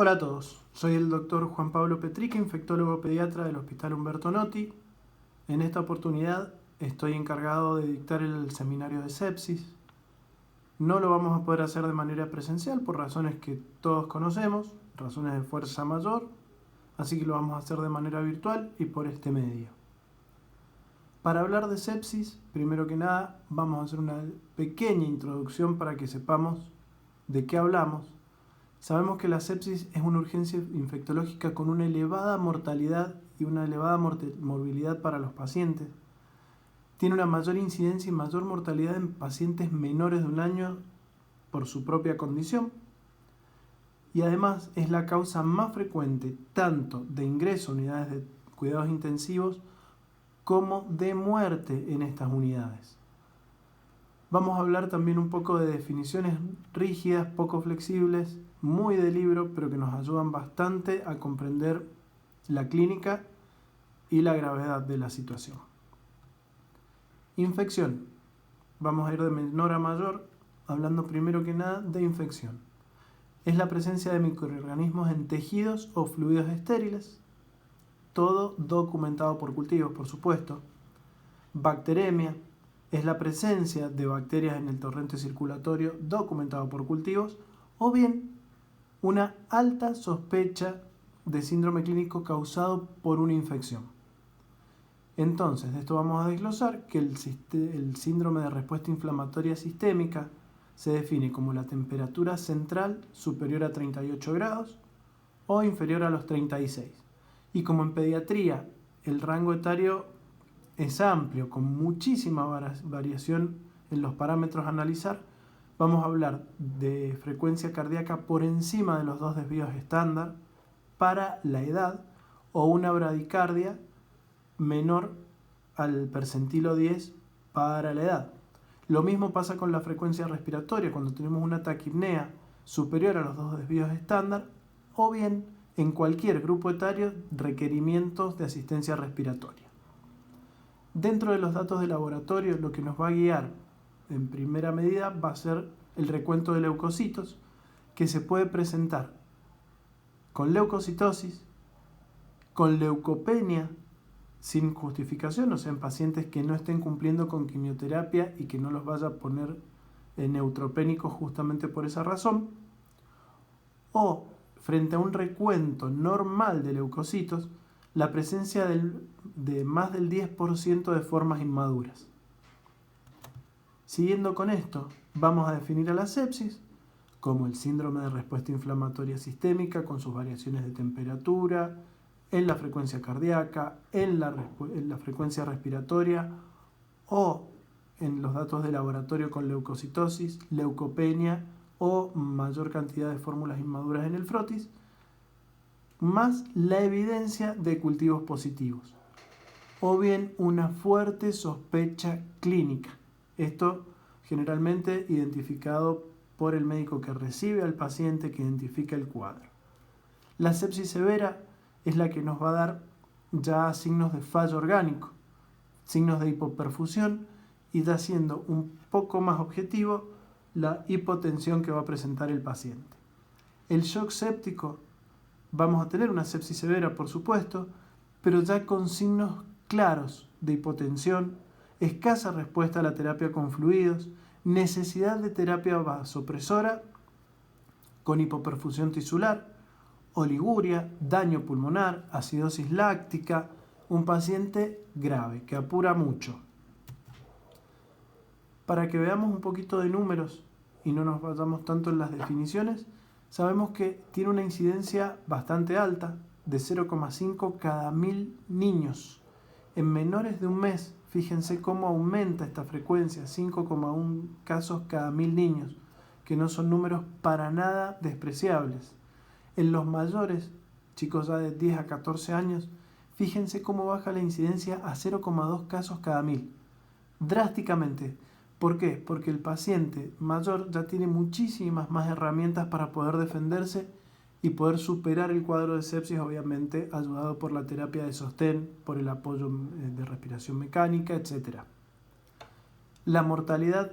Hola a todos, soy el doctor Juan Pablo Petrique, infectólogo pediatra del Hospital Umberto Notti. En esta oportunidad estoy encargado de dictar el seminario de sepsis. No lo vamos a poder hacer de manera presencial por razones que todos conocemos, razones de fuerza mayor, así que lo vamos a hacer de manera virtual y por este medio. Para hablar de sepsis, primero que nada vamos a hacer una pequeña introducción para que sepamos de qué hablamos. Sabemos que la sepsis es una urgencia infectológica con una elevada mortalidad y una elevada morbilidad para los pacientes. Tiene una mayor incidencia y mayor mortalidad en pacientes menores de 1 año por su propia condición. Y además es la causa más frecuente tanto de ingreso a unidades de cuidados intensivos como de muerte en estas unidades. Vamos a hablar también un poco de definiciones rígidas, poco flexibles, muy de libro, pero que nos ayudan bastante a comprender la clínica y la gravedad de la situación. Infección. Vamos a ir de menor a mayor, hablando primero que nada de infección. Es la presencia de microorganismos en tejidos o fluidos estériles, todo documentado por cultivos, por supuesto. Bacteremia. Es la presencia de bacterias en el torrente circulatorio documentado por cultivos, o bien una alta sospecha de síndrome clínico causado por una infección. Entonces, de esto vamos a desglosar que el síndrome de respuesta inflamatoria sistémica se define como la temperatura central superior a 38 grados o inferior a los 36. Y como en pediatría el rango etario es amplio, con muchísima variación en los parámetros a analizar, vamos a hablar de frecuencia cardíaca por encima de los 2 desvíos estándar para la edad o una bradicardia menor al percentilo 10 para la edad. Lo mismo pasa con la frecuencia respiratoria cuando tenemos una taquipnea superior a los 2 desvíos estándar o bien en cualquier grupo etario requerimientos de asistencia respiratoria. Dentro de los datos de laboratorio, lo que nos va a guiar en primera medida va a ser el recuento de leucocitos, que se puede presentar con leucocitosis, con leucopenia sin justificación, o sea, en pacientes que no estén cumpliendo con quimioterapia y que no los vaya a poner neutropénicos justamente por esa razón, o frente a un recuento normal de leucocitos, la presencia de más del 10% de formas inmaduras. Siguiendo con esto, vamos a definir a la sepsis como el síndrome de respuesta inflamatoria sistémica con sus variaciones de temperatura, en la frecuencia cardíaca, en la frecuencia respiratoria o en los datos de laboratorio con leucocitosis, leucopenia o mayor cantidad de fórmulas inmaduras en el frotis, más la evidencia de cultivos positivos, o bien una fuerte sospecha clínica. Esto generalmente identificado por el médico que recibe al paciente, que identifica el cuadro. La sepsis severa es la que nos va a dar ya signos de fallo orgánico, signos de hipoperfusión y ya siendo un poco más objetivo la hipotensión que va a presentar el paciente. El shock séptico, vamos a tener una sepsis severa, por supuesto, pero ya con signos claros de hipotensión, escasa respuesta a la terapia con fluidos, necesidad de terapia vasopresora con hipoperfusión tisular, oliguria, daño pulmonar, acidosis láctica, un paciente grave que apura mucho. Para que veamos un poquito de números y no nos vayamos tanto en las definiciones, sabemos que tiene una incidencia bastante alta, de 0,5 cada 1000 niños. En menores de un mes, fíjense cómo aumenta esta frecuencia, 5,1 casos cada 1000 niños, que no son números para nada despreciables. En los mayores, chicos ya de 10 a 14 años, fíjense cómo baja la incidencia a 0,2 casos cada 1000. Drásticamente. ¿Por qué? Porque el paciente mayor ya tiene muchísimas más herramientas para poder defenderse y poder superar el cuadro de sepsis, obviamente ayudado por la terapia de sostén, por el apoyo de respiración mecánica, etc. La mortalidad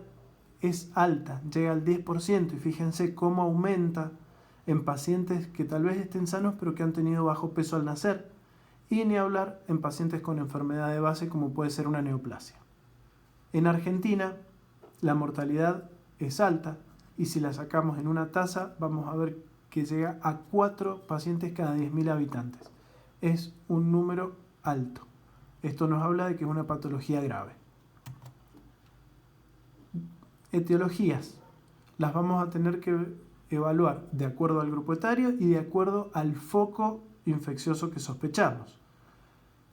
es alta, llega al 10% y fíjense cómo aumenta en pacientes que tal vez estén sanos pero que han tenido bajo peso al nacer, y ni hablar en pacientes con enfermedad de base como puede ser una neoplasia. En Argentina la mortalidad es alta y si la sacamos en una tasa vamos a ver que llega a 4 pacientes cada 10.000 habitantes. Es un número alto. Esto nos habla de que es una patología grave. Etiologías. Las vamos a tener que evaluar de acuerdo al grupo etario y de acuerdo al foco infeccioso que sospechamos.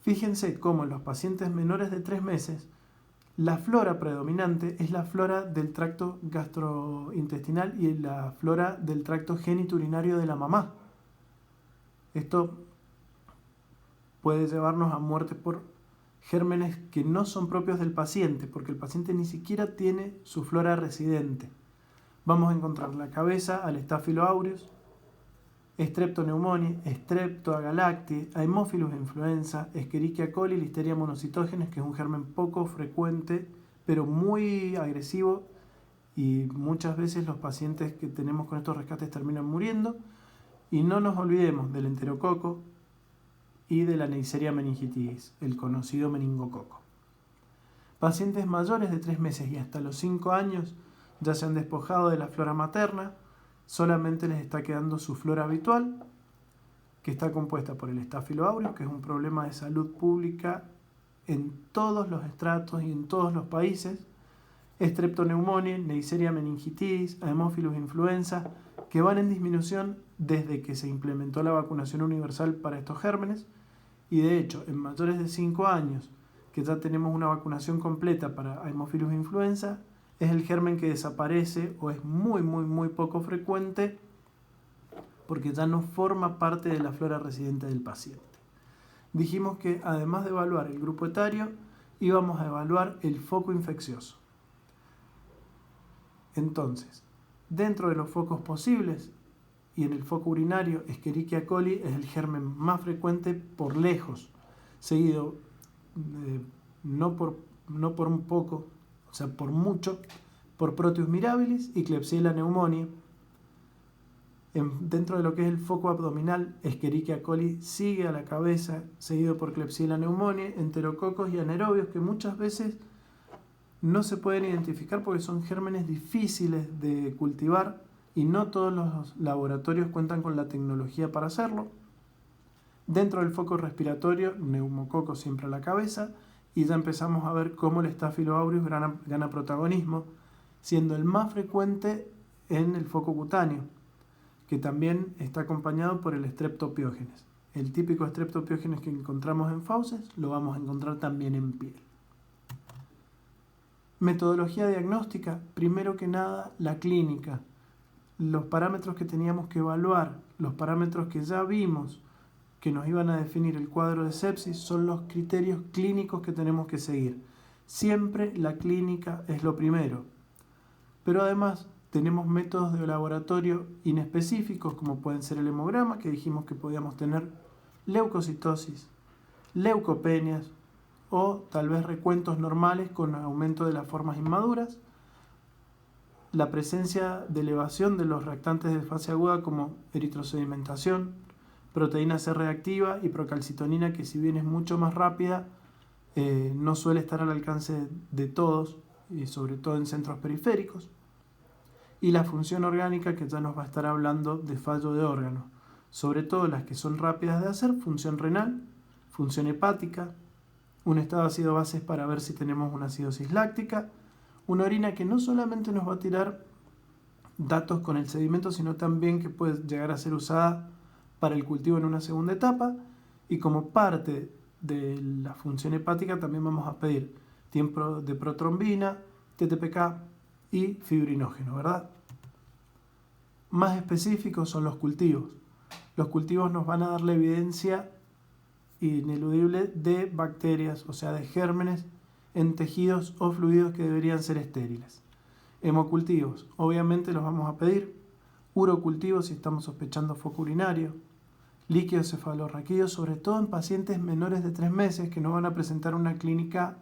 Fíjense cómo en los pacientes menores de 3 meses la flora predominante es la flora del tracto gastrointestinal y la flora del tracto genitourinario de la mamá. Esto puede llevarnos a muerte por gérmenes que no son propios del paciente, porque el paciente ni siquiera tiene su flora residente. Vamos a encontrar la cabeza al Staphylo aureus, Streptoneumoniae, Streptoagalactiae, Haemophilus influenza, Escherichia coli, Listeria monocytogenes, que es un germen poco frecuente, pero muy agresivo, y muchas veces los pacientes que tenemos con estos rescates terminan muriendo. Y no nos olvidemos del enterococo y de la Neisseria meningitidis, el conocido meningococo. Pacientes mayores de 3 meses y hasta los 5 años ya se han despojado de la flora materna, solamente les está quedando su flora habitual, que está compuesta por el Staphylo aureus, que es un problema de salud pública en todos los estratos y en todos los países, Streptoneumoniae, Neisseria meningitidis, Haemophilus influenza, que van en disminución desde que se implementó la vacunación universal para estos gérmenes, y de hecho en mayores de 5 años, que ya tenemos una vacunación completa para Haemophilus influenza, es el germen que desaparece o es muy poco frecuente porque ya no forma parte de la flora residente del paciente. Dijimos que además de evaluar el grupo etario, íbamos a evaluar el foco infeccioso. Entonces, dentro de los focos posibles y en el foco urinario, Escherichia coli es el germen más frecuente por lejos, seguido no por un poco, o sea, por mucho, por Proteus mirabilis y Klebsiella pneumoniae. Dentro de lo que es el foco abdominal, Escherichia coli sigue a la cabeza, seguido por Klebsiella pneumoniae, enterococos y anaerobios, que muchas veces no se pueden identificar porque son gérmenes difíciles de cultivar y no todos los laboratorios cuentan con la tecnología para hacerlo. Dentro del foco respiratorio, neumococo siempre a la cabeza, y ya empezamos a ver cómo el Staphylo aureus gana protagonismo, siendo el más frecuente en el foco cutáneo, que también está acompañado por el Streptopiógenes. El típico Streptopiógenes que encontramos en fauces lo vamos a encontrar también en piel. Metodología diagnóstica, primero que nada la clínica, los parámetros que teníamos que evaluar, los parámetros que ya vimos que nos iban a definir el cuadro de sepsis son los criterios clínicos que tenemos que seguir. Siempre la clínica es lo primero, pero además tenemos métodos de laboratorio inespecíficos como pueden ser el hemograma, que dijimos que podíamos tener leucocitosis, leucopenias o tal vez recuentos normales con aumento de las formas inmaduras, la presencia de elevación de los reactantes de fase aguda como eritrosedimentación, proteína C reactiva y procalcitonina, que si bien es mucho más rápida, no suele estar al alcance de todos, y sobre todo en centros periféricos. Y la función orgánica, que ya nos va a estar hablando de fallo de órganos, sobre todo las que son rápidas de hacer, función renal, función hepática, un estado ácido bases para ver si tenemos una acidosis láctica, una orina que no solamente nos va a tirar datos con el sedimento, sino también que puede llegar a ser usada para el cultivo en una segunda etapa, y como parte de la función hepática también vamos a pedir tiempo de protrombina, TTPK y fibrinógeno, ¿verdad? Más específicos son los cultivos. Los cultivos nos van a dar la evidencia ineludible de bacterias, o sea, de gérmenes en tejidos o fluidos que deberían ser estériles. Hemocultivos, obviamente los vamos a pedir. Urocultivos si estamos sospechando foco urinario. Líquidos cefalorraquídeos, sobre todo en pacientes menores de 3 meses que no van a presentar una clínica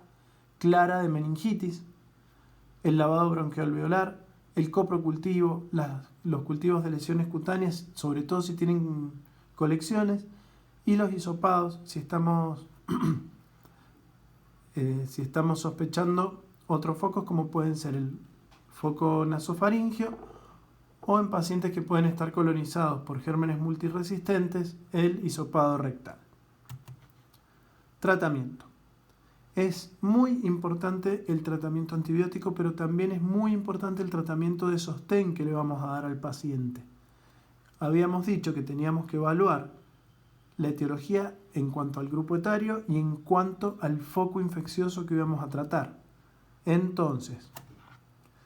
clara de meningitis. El lavado bronquialveolar, el coprocultivo, los cultivos de lesiones cutáneas, sobre todo si tienen colecciones, y los hisopados, si estamos sospechando otros focos como pueden ser el foco nasofaringeo o en pacientes que pueden estar colonizados por gérmenes multiresistentes, el hisopado rectal. Tratamiento. Es muy importante el tratamiento antibiótico, pero también es muy importante el tratamiento de sostén que le vamos a dar al paciente. Habíamos dicho que teníamos que evaluar la etiología en cuanto al grupo etario y en cuanto al foco infeccioso que íbamos a tratar. Entonces,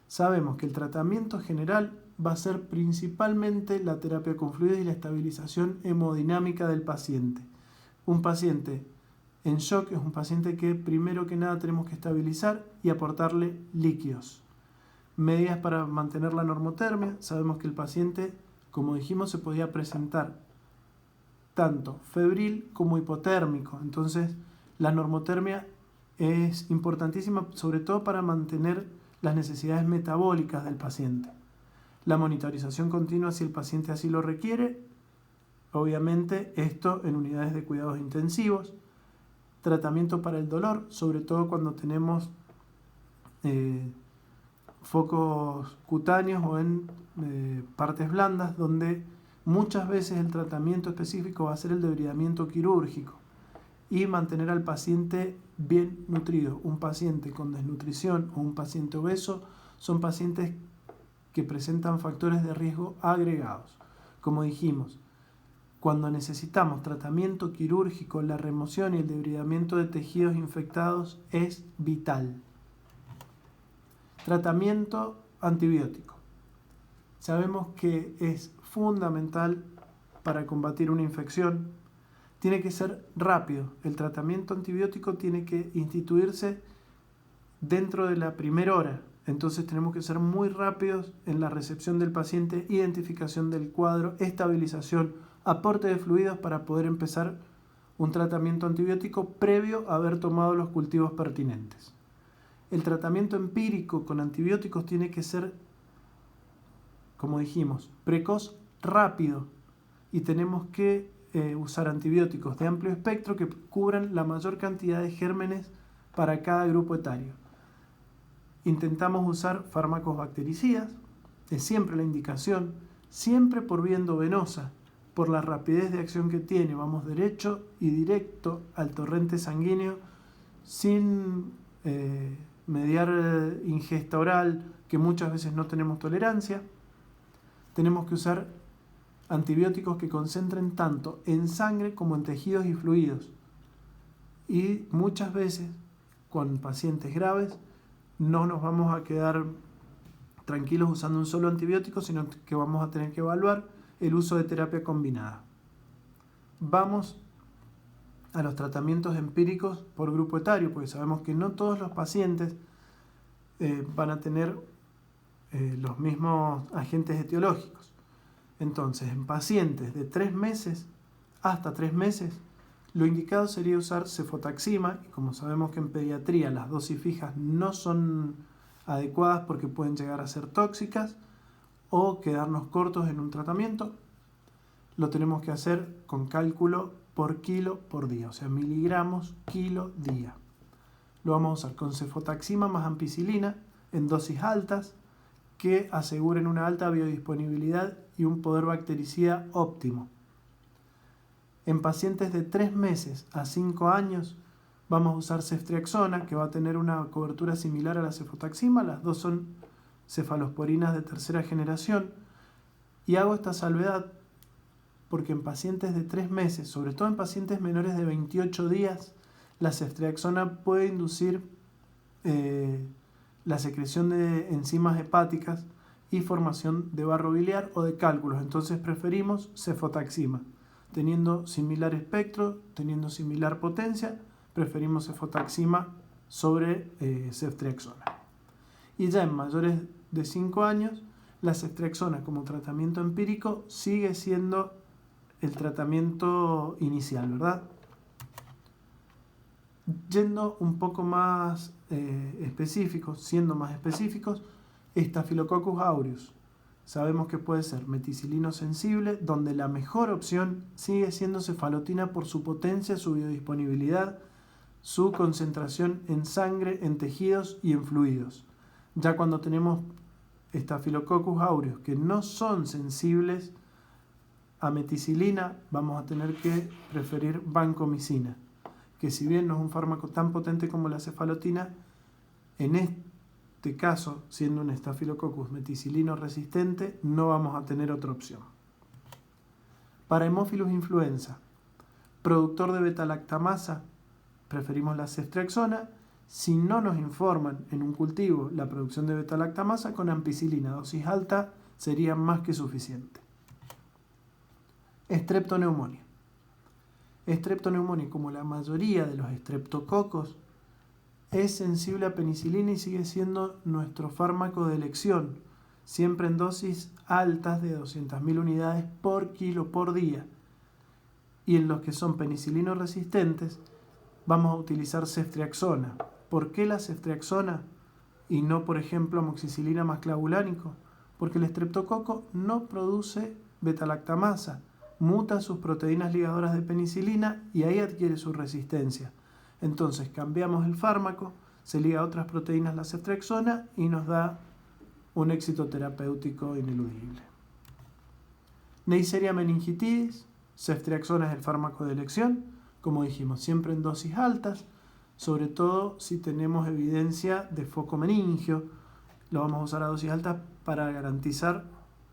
sabemos que el tratamiento general va a ser principalmente la terapia con fluidos y la estabilización hemodinámica del paciente. Un paciente en shock es un paciente que primero que nada tenemos que estabilizar y aportarle líquidos. Medidas para mantener la normotermia. Sabemos que el paciente, como dijimos, se podía presentar tanto febril como hipotérmico. Entonces, la normotermia es importantísima, sobre todo para mantener las necesidades metabólicas del paciente. La monitorización continua si el paciente así lo requiere. Obviamente, esto en unidades de cuidados intensivos. Tratamiento para el dolor, sobre todo cuando tenemos focos cutáneos o en partes blandas, donde muchas veces el tratamiento específico va a ser el debridamiento quirúrgico y mantener al paciente bien nutrido. Un paciente con desnutrición o un paciente obeso son pacientes que presentan factores de riesgo agregados. Como dijimos, cuando necesitamos tratamiento quirúrgico, la remoción y el debridamiento de tejidos infectados es vital. Tratamiento antibiótico. Sabemos que es fundamental para combatir una infección. Tiene que ser rápido. El tratamiento antibiótico tiene que instituirse dentro de la primera hora. Entonces tenemos que ser muy rápidos en la recepción del paciente, identificación del cuadro, estabilización, aporte de fluidos para poder empezar un tratamiento antibiótico previo a haber tomado los cultivos pertinentes. El tratamiento empírico con antibióticos tiene que ser, como dijimos, precoz, rápido, y tenemos que usar antibióticos de amplio espectro que cubran la mayor cantidad de gérmenes para cada grupo etario. Intentamos usar fármacos bactericidas, es siempre la indicación, siempre por vía endovenosa, por la rapidez de acción que tiene. Vamos derecho y directo al torrente sanguíneo sin mediar ingesta oral, que muchas veces no tenemos tolerancia. Tenemos que usar antibióticos que concentren tanto en sangre como en tejidos y fluidos. Y muchas veces, con pacientes graves, no nos vamos a quedar tranquilos usando un solo antibiótico, sino que vamos a tener que evaluar el uso de terapia combinada. Vamos a los tratamientos empíricos por grupo etario, porque sabemos que no todos los pacientes van a tener los mismos agentes etiológicos. Entonces, en pacientes de 3 meses hasta 3 meses, lo indicado sería usar cefotaxima, y como sabemos que en pediatría las dosis fijas no son adecuadas porque pueden llegar a ser tóxicas o quedarnos cortos en un tratamiento, lo tenemos que hacer con cálculo por kilo por día, o sea, miligramos kilo día. Lo vamos a usar con cefotaxima más ampicilina en dosis altas que aseguren una alta biodisponibilidad y un poder bactericida óptimo. En pacientes de 3 meses a 5 años vamos a usar ceftriaxona, que va a tener una cobertura similar a la cefotaxima. Las dos son cefalosporinas de tercera generación. Y hago esta salvedad porque en pacientes de 3 meses, sobre todo en pacientes menores de 28 días, la ceftriaxona puede inducir la secreción de enzimas hepáticas y formación de barro biliar o de cálculos. Entonces preferimos cefotaxima. Teniendo similar espectro, teniendo similar potencia, preferimos cefotaxima sobre ceftriaxona. Y ya en mayores de 5 años, la ceftriaxona como tratamiento empírico sigue siendo el tratamiento inicial, ¿verdad? Yendo un poco más específicos, siendo más específicos, Staphylococcus aureus. Sabemos que puede ser meticilino sensible, donde la mejor opción sigue siendo cefalotina por su potencia, su biodisponibilidad, su concentración en sangre, en tejidos y en fluidos. Ya cuando tenemos Staphylococcus aureus que no son sensibles a meticilina, vamos a tener que preferir vancomicina, que si bien no es un fármaco tan potente como la cefalotina, en este caso, siendo un Staphylococcus meticilino resistente, no vamos a tener otra opción. Para Haemophilus influenza, productor de beta-lactamasa, preferimos la ceftriaxona. Si no nos informan en un cultivo la producción de beta-lactamasa, con ampicilina dosis alta sería más que suficiente. Streptoneumonia. Streptoneumonia, como la mayoría de los estreptococos, es sensible a penicilina y sigue siendo nuestro fármaco de elección, siempre en dosis altas de 200.000 unidades por kilo por día. Y en los que son penicilino resistentes, vamos a utilizar ceftriaxona. ¿Por qué la ceftriaxona y no, por ejemplo, amoxicilina más clavulánico? Porque el estreptococo no produce beta-lactamasa, muta sus proteínas ligadoras de penicilina y ahí adquiere su resistencia. Entonces cambiamos el fármaco, se liga a otras proteínas la ceftriaxona y nos da un éxito terapéutico ineludible. Neisseria meningitidis, ceftriaxona es el fármaco de elección, como dijimos, siempre en dosis altas, sobre todo si tenemos evidencia de foco meningio. Lo vamos a usar a dosis altas para garantizar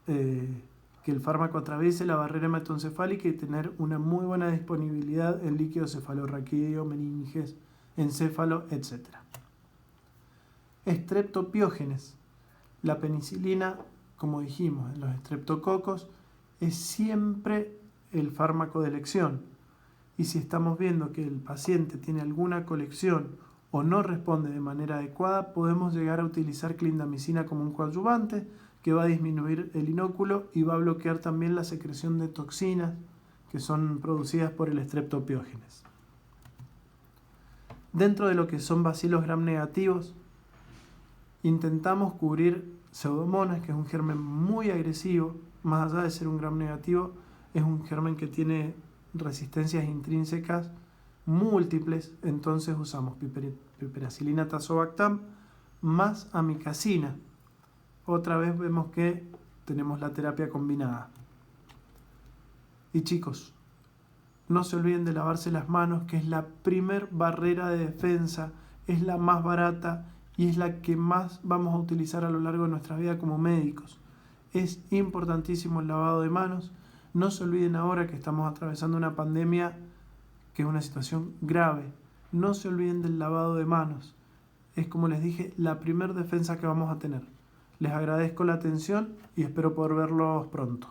que el fármaco atraviese la barrera hematoencefálica y tener una muy buena disponibilidad en líquido cefalorraquídeo, meninges, encéfalo, etc. Streptopiógenes. La penicilina, como dijimos, en los estreptococos es siempre el fármaco de elección. Y si estamos viendo que el paciente tiene alguna colección o no responde de manera adecuada, podemos llegar a utilizar clindamicina como un coadyuvante que va a disminuir el inóculo y va a bloquear también la secreción de toxinas que son producidas por el Streptopiógenes. Dentro de lo que son bacilos gram negativos, intentamos cubrir Pseudomonas, que es un germen muy agresivo. Más allá de ser un gram negativo, es un germen que tiene resistencias intrínsecas múltiples, entonces usamos piperacilina tazobactam más amicacina. Otra vez vemos que tenemos la terapia combinada. Y chicos, no se olviden de lavarse las manos, que es la primer barrera de defensa, es la más barata y es la que más vamos a utilizar a lo largo de nuestra vida como médicos. Es importantísimo el lavado de manos. No se olviden ahora que estamos atravesando una pandemia que es una situación grave. No se olviden del lavado de manos. Es, como les dije, la primera defensa que vamos a tener. Les agradezco la atención y espero poder verlos pronto.